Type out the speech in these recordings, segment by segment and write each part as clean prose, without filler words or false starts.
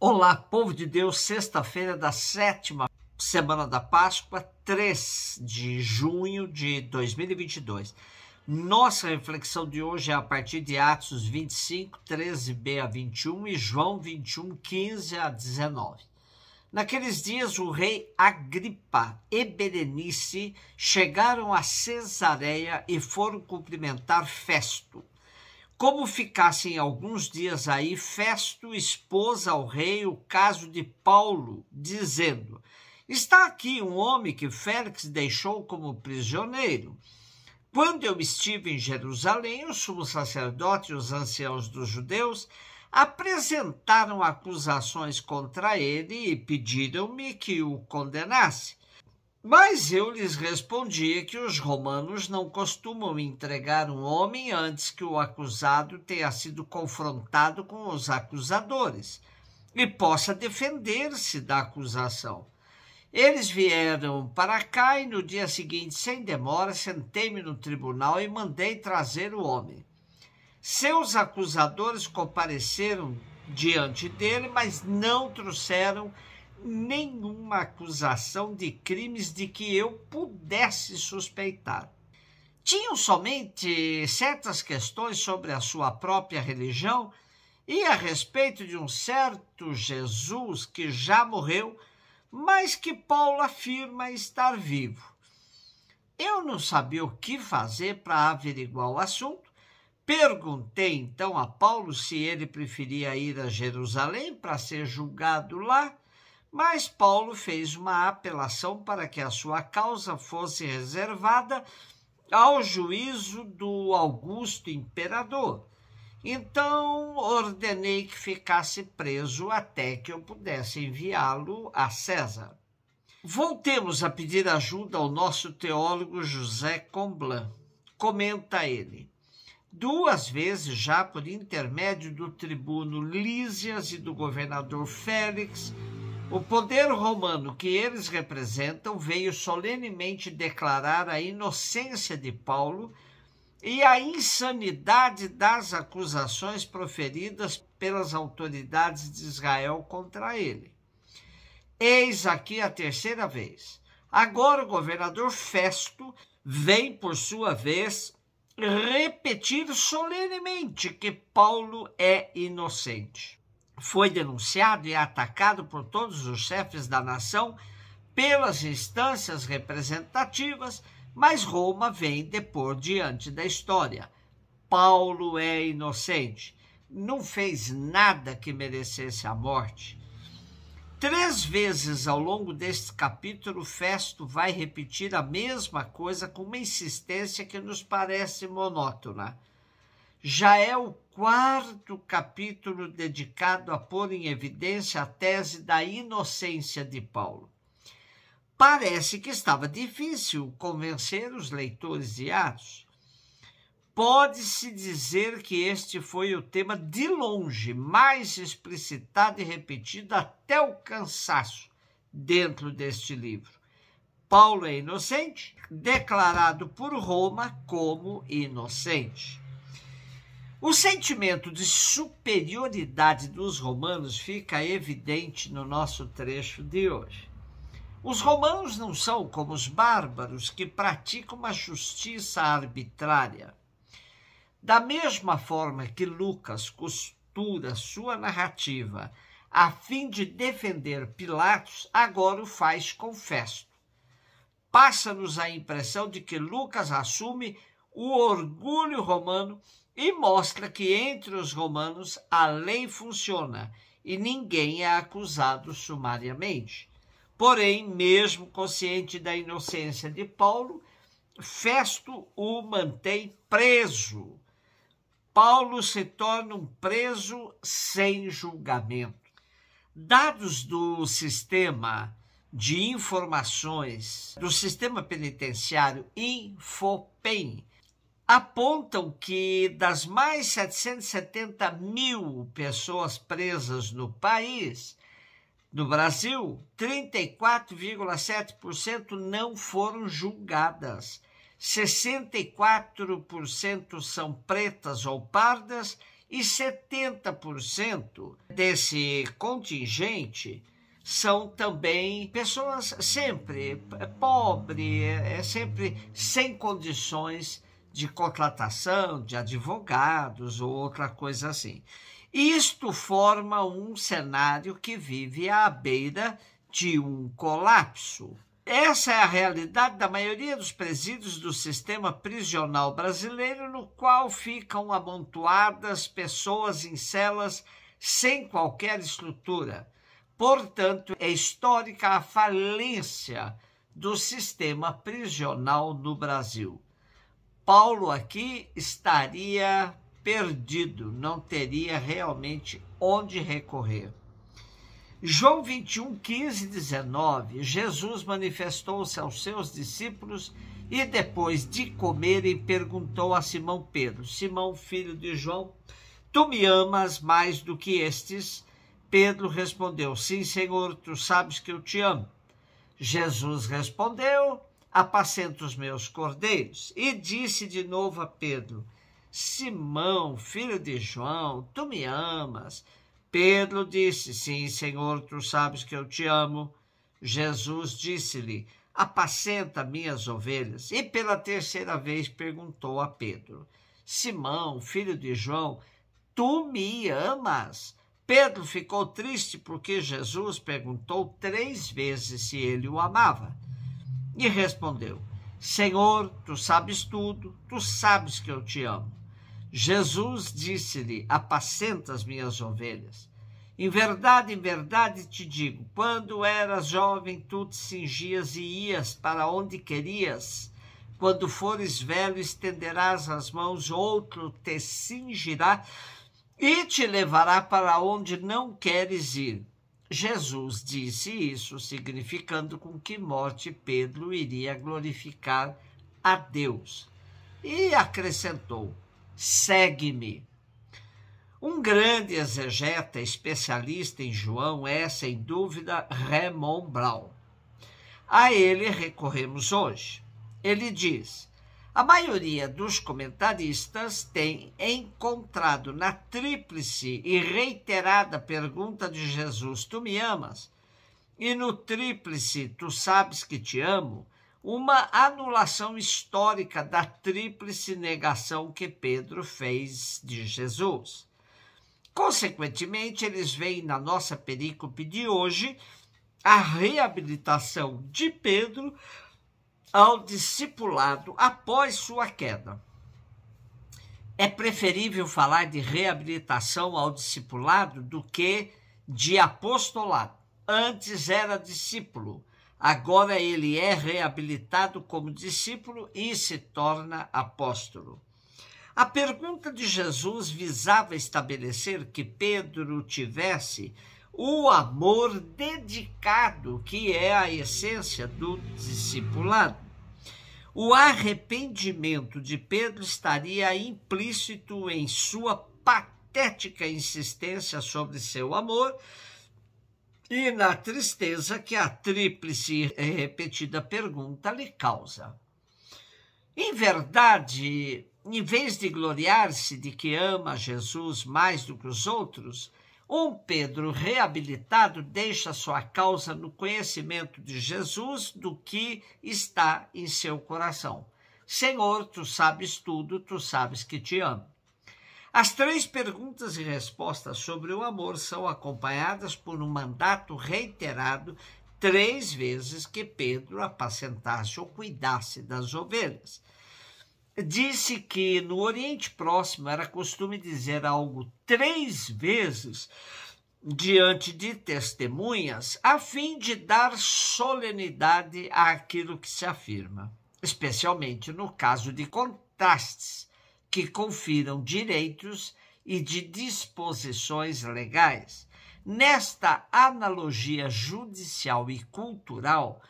Olá, povo de Deus, sexta-feira da 7ª semana da Páscoa, 3 de junho de 2022. Nossa reflexão de hoje é a partir de Atos 25, 13b a 21 e João 21, 15 a 19. Naqueles dias, o rei Agripa e Berenice chegaram a Cesareia e foram cumprimentar Festo. Como ficassem alguns dias aí, Festo expôs ao rei o caso de Paulo, dizendo: está aqui um homem que Félix deixou como prisioneiro. Quando eu estive em Jerusalém, o sumo sacerdote e os anciãos dos judeus apresentaram acusações contra ele e pediram-me que o condenasse. Mas eu lhes respondia que os romanos não costumam entregar um homem antes que o acusado tenha sido confrontado com os acusadores e possa defender-se da acusação. Eles vieram para cá e no dia seguinte, sem demora, sentei-me no tribunal e mandei trazer o homem. Seus acusadores compareceram diante dele, mas não trouxeram nenhuma acusação de crimes de que eu pudesse suspeitar. Tinham somente certas questões sobre a sua própria religião e a respeito de um certo Jesus que já morreu, mas que Paulo afirma estar vivo. Eu não sabia o que fazer para averiguar o assunto. Perguntei então a Paulo se ele preferia ir a Jerusalém para ser julgado lá, mas Paulo fez uma apelação para que a sua causa fosse reservada ao juízo do Augusto Imperador. Então ordenei que ficasse preso até que eu pudesse enviá-lo a César. Voltemos a pedir ajuda ao nosso teólogo José Comblan. Comenta ele: 2 vezes já, por intermédio do tribuno Lísias e do governador Félix, o poder romano que eles representam veio solenemente declarar a inocência de Paulo e a insanidade das acusações proferidas pelas autoridades de Israel contra ele. Eis aqui a 3ª vez. Agora o governador Festo vem, por sua vez, repetir solenemente que Paulo é inocente. Foi denunciado e atacado por todos os chefes da nação, pelas instâncias representativas, mas Roma vem depor diante da história. Paulo é inocente, não fez nada que merecesse a morte. 3 vezes ao longo deste capítulo, Festo vai repetir a mesma coisa com uma insistência que nos parece monótona. Já é o 4º capítulo dedicado a pôr em evidência a tese da inocência de Paulo. Parece que estava difícil convencer os leitores de Atos. Pode-se dizer que este foi o tema de longe mais explicitado e repetido até o cansaço dentro deste livro. Paulo é inocente, declarado por Roma como inocente. O sentimento de superioridade dos romanos fica evidente no nosso trecho de hoje. Os romanos não são como os bárbaros que praticam uma justiça arbitrária. Da mesma forma que Lucas costura sua narrativa a fim de defender Pilatos, agora o faz com Festo. Passa-nos a impressão de que Lucas assume o orgulho romano e mostra que entre os romanos a lei funciona e ninguém é acusado sumariamente. Porém, mesmo consciente da inocência de Paulo, Festo o mantém preso. Paulo se torna um preso sem julgamento. Dados do sistema de informações do sistema penitenciário Infopen apontam que das mais 770 mil pessoas presas no país, no Brasil, 34,7% não foram julgadas, 64% são pretas ou pardas e 70% desse contingente são também pessoas sempre pobres, sempre sem condições de contratação, de advogados ou outra coisa assim. Isto forma um cenário que vive à beira de um colapso. Essa é a realidade da maioria dos presídios do sistema prisional brasileiro, no qual ficam amontoadas pessoas em celas sem qualquer estrutura. Portanto, é histórica a falência do sistema prisional no Brasil. Paulo aqui estaria perdido, não teria realmente onde recorrer. João 21, 15 e 19, Jesus manifestou-se aos seus discípulos e depois de comerem perguntou a Simão Pedro: Simão, filho de João, tu me amas mais do que estes? Pedro respondeu: sim, Senhor, tu sabes que eu te amo. Jesus respondeu: apacenta os meus cordeiros. E disse de novo a Pedro: Simão, filho de João, tu me amas? Pedro disse: sim, Senhor, tu sabes que eu te amo. Jesus disse-lhe: apacenta minhas ovelhas. E pela terceira vez perguntou a Pedro: Simão, filho de João, tu me amas? Pedro ficou triste porque Jesus perguntou 3 vezes se ele o amava. E respondeu: Senhor, tu sabes tudo, tu sabes que eu te amo. Jesus disse-lhe: apacenta as minhas ovelhas. Em verdade te digo, quando eras jovem, tu te cingias e ias para onde querias. Quando fores velho, estenderás as mãos, outro te cingirá e te levará para onde não queres ir. Jesus disse isso, significando com que morte Pedro iria glorificar a Deus. E acrescentou: segue-me. Um grande exegeta especialista em João é, sem dúvida, Raymond Brown. A ele recorremos hoje. Ele diz: a maioria dos comentaristas tem encontrado na tríplice e reiterada pergunta de Jesus, tu me amas? E no tríplice, tu sabes que te amo? Uma anulação histórica da tríplice negação que Pedro fez de Jesus. Consequentemente, eles veem na nossa perícope de hoje a reabilitação de Pedro ao discipulado após sua queda. É preferível falar de reabilitação ao discipulado do que de apostolado. Antes era discípulo, agora ele é reabilitado como discípulo e se torna apóstolo. A pergunta de Jesus visava estabelecer que Pedro tivesse o amor dedicado, que é a essência do discipulado. O arrependimento de Pedro estaria implícito em sua patética insistência sobre seu amor e na tristeza que a tríplice e repetida pergunta lhe causa. Em verdade, em vez de gloriar-se de que ama Jesus mais do que os outros, um Pedro reabilitado deixa sua causa no conhecimento de Jesus do que está em seu coração. Senhor, tu sabes tudo, tu sabes que te amo. As 3 perguntas e respostas sobre o amor são acompanhadas por um mandato reiterado 3 vezes que Pedro apacentasse ou cuidasse das ovelhas. Disse que no Oriente Próximo era costume dizer algo 3 vezes diante de testemunhas, a fim de dar solenidade àquilo que se afirma, especialmente no caso de contrastes que confiram direitos e de disposições legais. Nesta analogia judicial e cultural,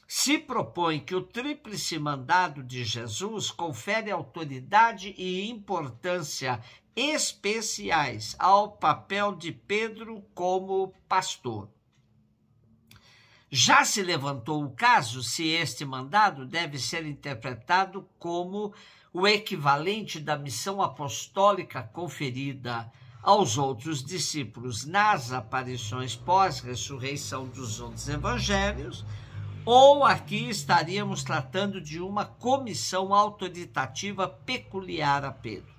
se propõe que o tríplice mandado de Jesus confere autoridade e importância especiais ao papel de Pedro como pastor. Já se levantou o caso se este mandado deve ser interpretado como o equivalente da missão apostólica conferida aos outros discípulos nas aparições pós-ressurreição dos outros evangelhos, ou aqui estaríamos tratando de uma comissão autoritativa peculiar a Pedro.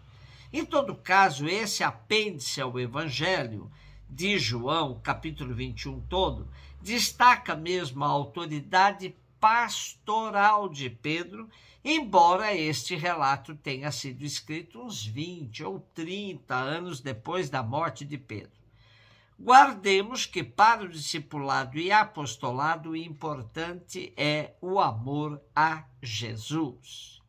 Em todo caso, esse apêndice ao Evangelho de João, capítulo 21 todo, destaca mesmo a autoridade pastoral de Pedro, embora este relato tenha sido escrito uns 20 ou 30 anos depois da morte de Pedro. Guardemos que para o discipulado e apostolado o importante é o amor a Jesus.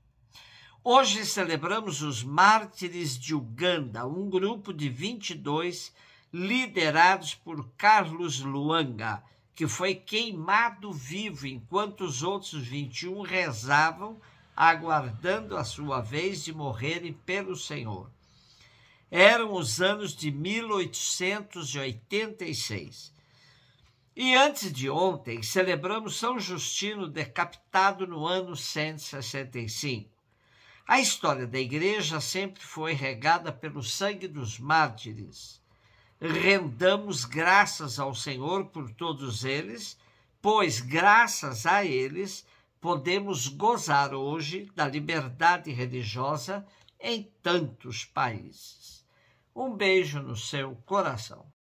Hoje celebramos os mártires de Uganda, um grupo de 22 liderados por Carlos Lwanga, que foi queimado vivo enquanto os outros 21 rezavam, aguardando a sua vez de morrerem pelo Senhor. Eram os anos de 1886. E antes de ontem, celebramos São Justino decapitado no ano 165. A história da Igreja sempre foi regada pelo sangue dos mártires. Rendamos graças ao Senhor por todos eles, pois graças a eles podemos gozar hoje da liberdade religiosa em tantos países. Um beijo no seu coração.